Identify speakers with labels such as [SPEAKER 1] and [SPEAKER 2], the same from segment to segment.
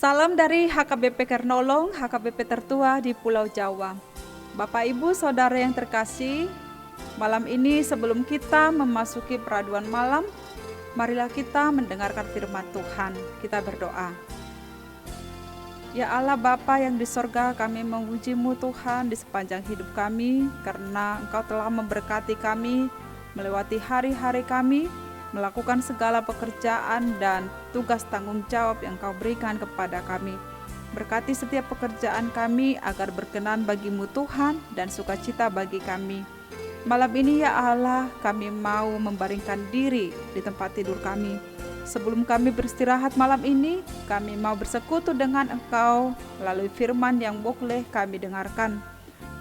[SPEAKER 1] Salam dari HKBP Kernolong, HKBP tertua di Pulau Jawa. Bapak Ibu Saudara yang terkasih, malam ini sebelum kita memasuki peraduan malam, marilah kita mendengarkan firman Tuhan. Kita berdoa. Ya Allah Bapa yang di sorga, kami memuji-Mu Tuhan di sepanjang hidup kami, karena Engkau telah memberkati kami melewati hari-hari kami, melakukan segala pekerjaan dan tugas tanggung jawab yang Kau berikan kepada kami. Berkati setiap pekerjaan kami agar berkenan bagi-Mu Tuhan dan sukacita bagi kami. Malam ini ya Allah, kami mau membaringkan diri di tempat tidur kami. Sebelum kami beristirahat malam ini, kami mau bersekutu dengan Engkau melalui firman yang boleh kami dengarkan.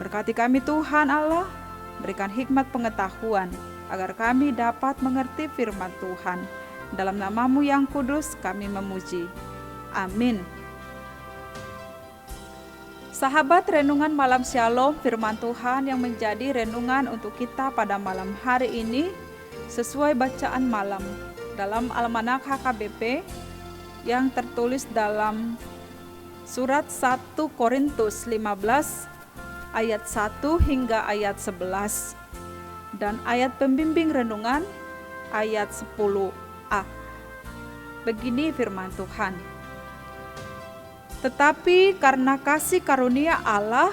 [SPEAKER 1] Berkati kami Tuhan Allah, berikan hikmat pengetahuan, agar kami dapat mengerti firman Tuhan. Dalam nama-Mu yang kudus kami memuji. Amin. Sahabat renungan malam Shalom, firman Tuhan yang menjadi renungan untuk kita pada malam hari ini sesuai bacaan malam dalam Almanak HKBP yang tertulis dalam surat 1 Korintus 15 ayat 1 hingga ayat 11 dan ayat pembimbing renungan ayat 10a. Begini firman Tuhan. Tetapi karena kasih karunia Allah,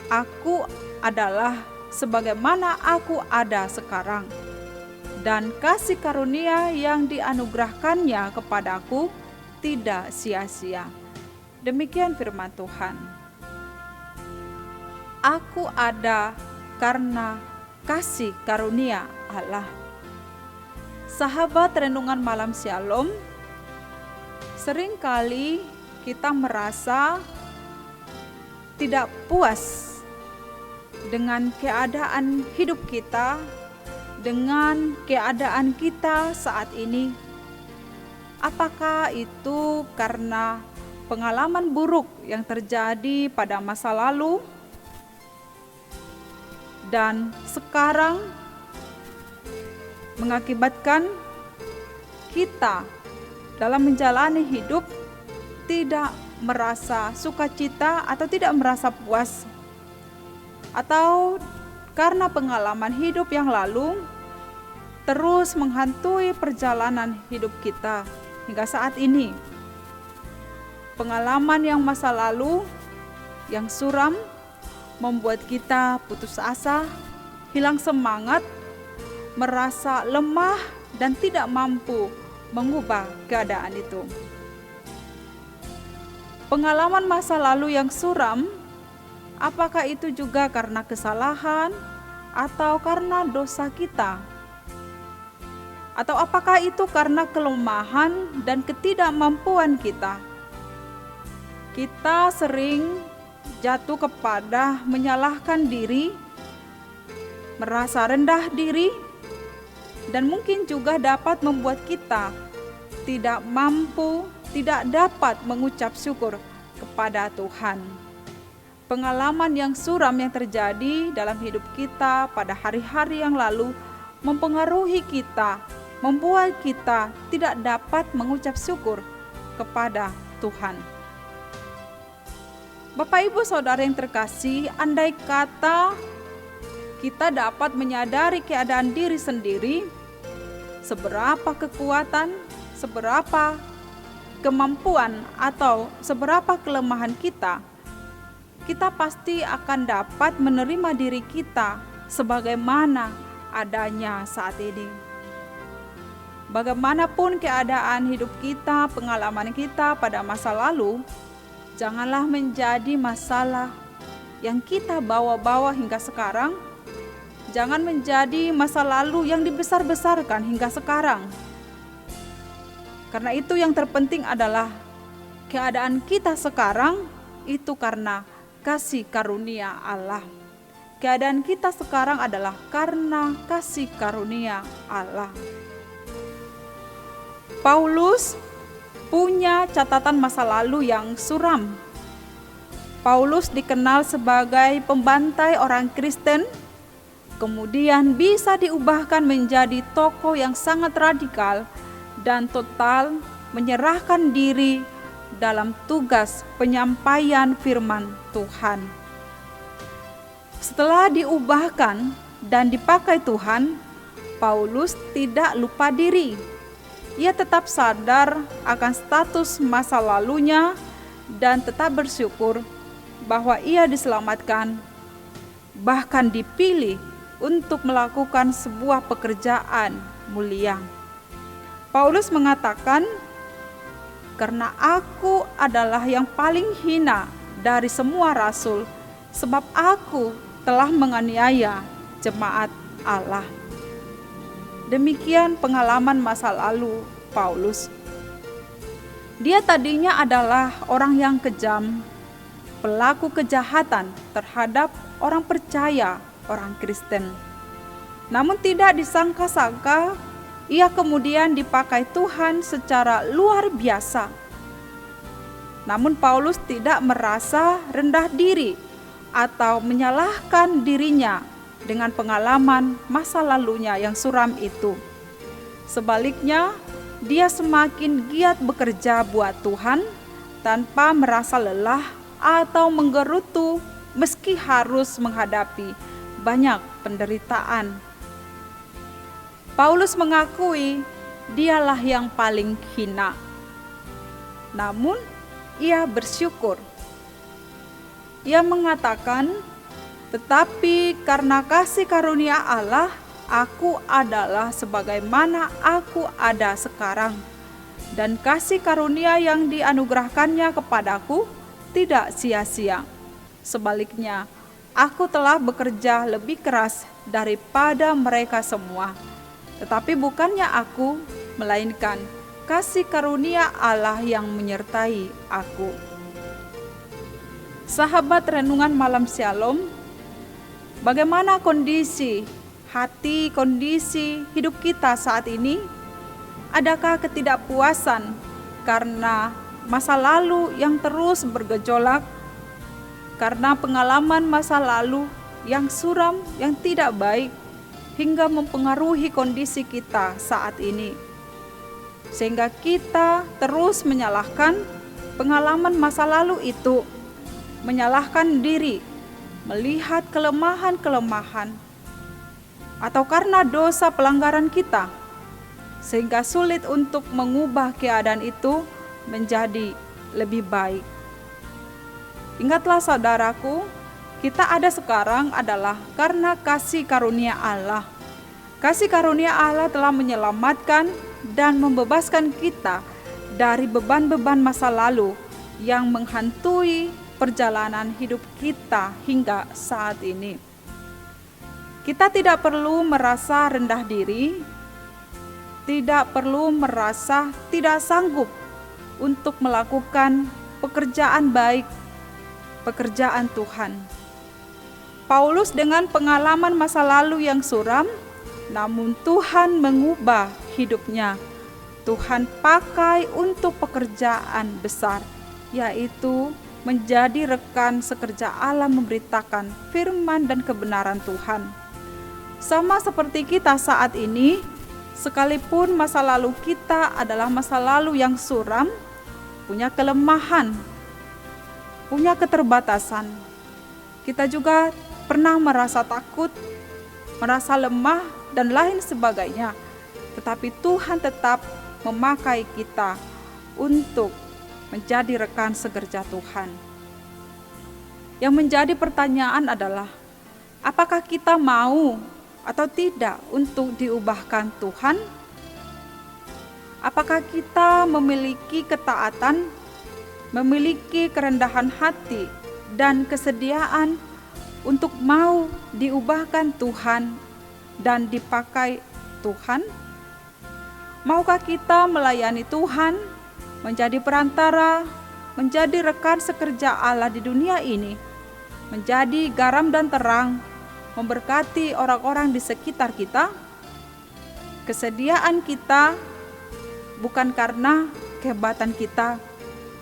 [SPEAKER 1] aku adalah sebagaimana aku ada sekarang. Dan kasih karunia yang dianugerahkannya kepadaku tidak sia-sia. Demikian firman Tuhan. Aku ada karena kasih karunia Allah. Sahabat renungan malam Shalom, seringkali kita merasa tidak puas dengan keadaan hidup kita, dengan keadaan kita saat ini. Apakah itu karena pengalaman buruk yang terjadi pada masa lalu dan sekarang mengakibatkan kita dalam menjalani hidup tidak merasa sukacita atau tidak merasa puas, atau karena pengalaman hidup yang lalu terus menghantui perjalanan hidup kita hingga saat ini. Pengalaman yang masa lalu yang suram membuat kita putus asa, hilang semangat, merasa lemah dan tidak mampu mengubah keadaan itu. Pengalaman masa lalu yang suram, apakah itu juga karena kesalahan atau karena dosa kita? Atau apakah itu karena kelemahan dan ketidakmampuan kita? Kita sering jatuh kepada menyalahkan diri, merasa rendah diri, dan mungkin juga dapat membuat kita tidak mampu, tidak dapat mengucap syukur kepada Tuhan. Pengalaman yang suram yang terjadi dalam hidup kita pada hari-hari yang lalu mempengaruhi kita, membuat kita tidak dapat mengucap syukur kepada Tuhan. Bapak Ibu Saudara yang terkasih, andai kata kita dapat menyadari keadaan diri sendiri, seberapa kekuatan, seberapa kemampuan atau seberapa kelemahan kita, kita pasti akan dapat menerima diri kita sebagaimana adanya saat ini. Bagaimanapun keadaan hidup kita, pengalaman kita pada masa lalu, janganlah menjadi masalah yang kita bawa-bawa hingga sekarang. Jangan menjadi masa lalu yang dibesar-besarkan hingga sekarang. Karena itu yang terpenting adalah keadaan kita sekarang itu karena kasih karunia Allah. Keadaan kita sekarang adalah karena kasih karunia Allah. Paulus punya catatan masa lalu yang suram. Paulus dikenal sebagai pembantai orang Kristen, kemudian bisa diubahkan menjadi tokoh yang sangat radikal dan total menyerahkan diri dalam tugas penyampaian firman Tuhan. Setelah diubahkan dan dipakai Tuhan, Paulus tidak lupa diri. Ia tetap sadar akan status masa lalunya dan tetap bersyukur bahwa ia diselamatkan, bahkan dipilih untuk melakukan sebuah pekerjaan mulia. Paulus mengatakan, "Karena aku adalah yang paling hina dari semua rasul, sebab aku telah menganiaya jemaat Allah." Demikian pengalaman masa lalu Paulus. Dia tadinya adalah orang yang kejam, pelaku kejahatan terhadap orang percaya, orang Kristen. Namun tidak disangka-sangka, ia kemudian dipakai Tuhan secara luar biasa. Namun Paulus tidak merasa rendah diri atau menyalahkan dirinya dengan pengalaman masa lalunya yang suram itu. Sebaliknya, dia semakin giat bekerja buat Tuhan tanpa merasa lelah atau menggerutu meski harus menghadapi banyak penderitaan. Paulus mengakui dialah yang paling hina. Namun, ia bersyukur. Ia mengatakan, "Tetapi karena kasih karunia Allah, aku adalah sebagaimana aku ada sekarang. Dan kasih karunia yang dianugerahkannya kepadaku tidak sia-sia. Sebaliknya, aku telah bekerja lebih keras daripada mereka semua. Tetapi bukannya aku, melainkan kasih karunia Allah yang menyertai aku." Sahabat renungan malam Shalom, bagaimana kondisi hati, kondisi hidup kita saat ini? Adakah ketidakpuasan karena masa lalu yang terus bergejolak? Karena pengalaman masa lalu yang suram, yang tidak baik, hingga mempengaruhi kondisi kita saat ini. Sehingga kita terus menyalahkan pengalaman masa lalu itu, menyalahkan diri, melihat kelemahan-kelemahan, atau karena dosa pelanggaran kita, sehingga sulit untuk mengubah keadaan itu menjadi lebih baik. Ingatlah saudaraku, kita ada sekarang adalah karena kasih karunia Allah. Kasih karunia Allah telah menyelamatkan dan membebaskan kita dari beban-beban masa lalu yang menghantui perjalanan hidup kita hingga saat ini. Kita tidak perlu merasa rendah diri, tidak perlu merasa tidak sanggup untuk melakukan pekerjaan baik, pekerjaan Tuhan. Paulus dengan pengalaman masa lalu yang suram, namun Tuhan mengubah hidupnya. Tuhan pakai untuk pekerjaan besar, yaitu menjadi rekan sekerja Allah memberitakan firman dan kebenaran Tuhan. Sama seperti kita saat ini, sekalipun masa lalu kita adalah masa lalu yang suram, punya kelemahan, punya keterbatasan. Kita juga pernah merasa takut, merasa lemah, dan lain sebagainya. Tetapi Tuhan tetap memakai kita untuk menjadi rekan sekerja Tuhan. Yang menjadi pertanyaan adalah, apakah kita mau atau tidak untuk diubahkan Tuhan? Apakah kita memiliki ketaatan, memiliki kerendahan hati, dan kesediaan untuk mau diubahkan Tuhan dan dipakai Tuhan? Maukah kita melayani Tuhan, menjadi perantara, menjadi rekan sekerja Allah di dunia ini, menjadi garam dan terang, memberkati orang-orang di sekitar kita? Kesediaan kita bukan karena kehebatan kita,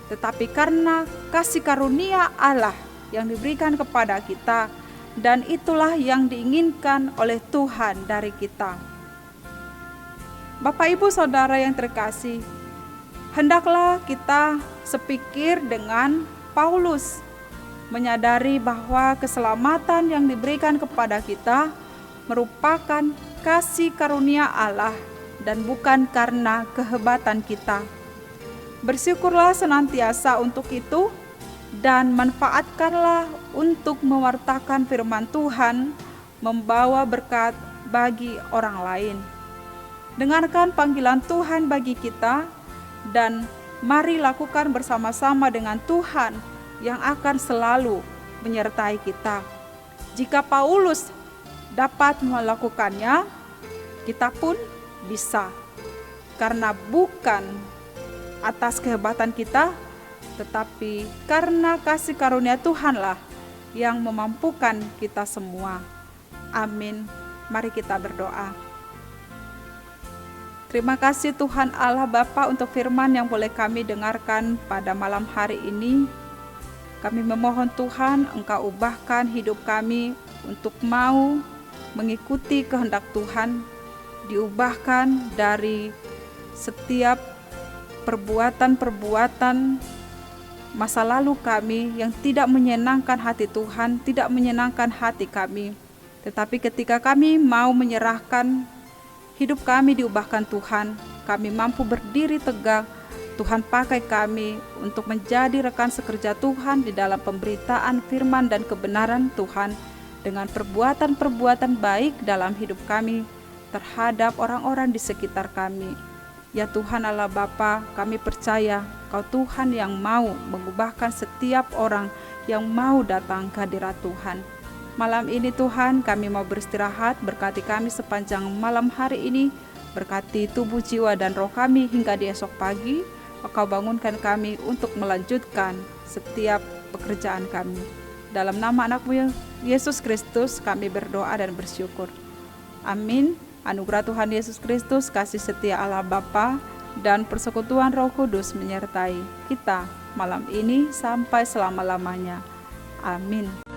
[SPEAKER 1] tetapi karena kasih karunia Allah yang diberikan kepada kita, dan itulah yang diinginkan oleh Tuhan dari kita. Bapak Ibu Saudara yang terkasih, hendaklah kita sepikir dengan Paulus, menyadari bahwa keselamatan yang diberikan kepada kita merupakan kasih karunia Allah dan bukan karena kehebatan kita. Bersyukurlah senantiasa untuk itu dan manfaatkanlah untuk mewartakan firman Tuhan, membawa berkat bagi orang lain. Dengarkan panggilan Tuhan bagi kita dan mari lakukan bersama-sama dengan Tuhan yang akan selalu menyertai kita. Jika Paulus dapat melakukannya, kita pun bisa. Karena bukan atas kehebatan kita, tetapi karena kasih karunia Tuhanlah yang memampukan kita semua. Amin. Mari kita berdoa. Terima kasih Tuhan Allah Bapa untuk firman yang boleh kami dengarkan pada malam hari ini. Kami memohon Tuhan, Engkau ubahkan hidup kami untuk mau mengikuti kehendak Tuhan, diubahkan dari setiap perbuatan-perbuatan masa lalu kami yang tidak menyenangkan hati Tuhan, tidak menyenangkan hati kami. Tetapi ketika kami mau menyerahkan hidup kami diubahkan Tuhan, kami mampu berdiri tegak. Tuhan pakai kami untuk menjadi rekan sekerja Tuhan di dalam pemberitaan firman dan kebenaran Tuhan dengan perbuatan-perbuatan baik dalam hidup kami terhadap orang-orang di sekitar kami. Ya Tuhan Allah Bapa, kami percaya Kau Tuhan yang mau mengubahkan setiap orang yang mau datang ke hadirat Tuhan. Malam ini Tuhan, kami mau beristirahat, berkati kami sepanjang malam hari ini, berkati tubuh, jiwa, dan roh kami hingga di esok pagi. Engkau bangunkan kami untuk melanjutkan setiap pekerjaan kami. Dalam nama anak-Mu Yesus Kristus kami berdoa dan bersyukur. Amin. Anugerah Tuhan Yesus Kristus, kasih setia Allah Bapa, dan persekutuan Roh Kudus menyertai kita malam ini sampai selama-lamanya. Amin.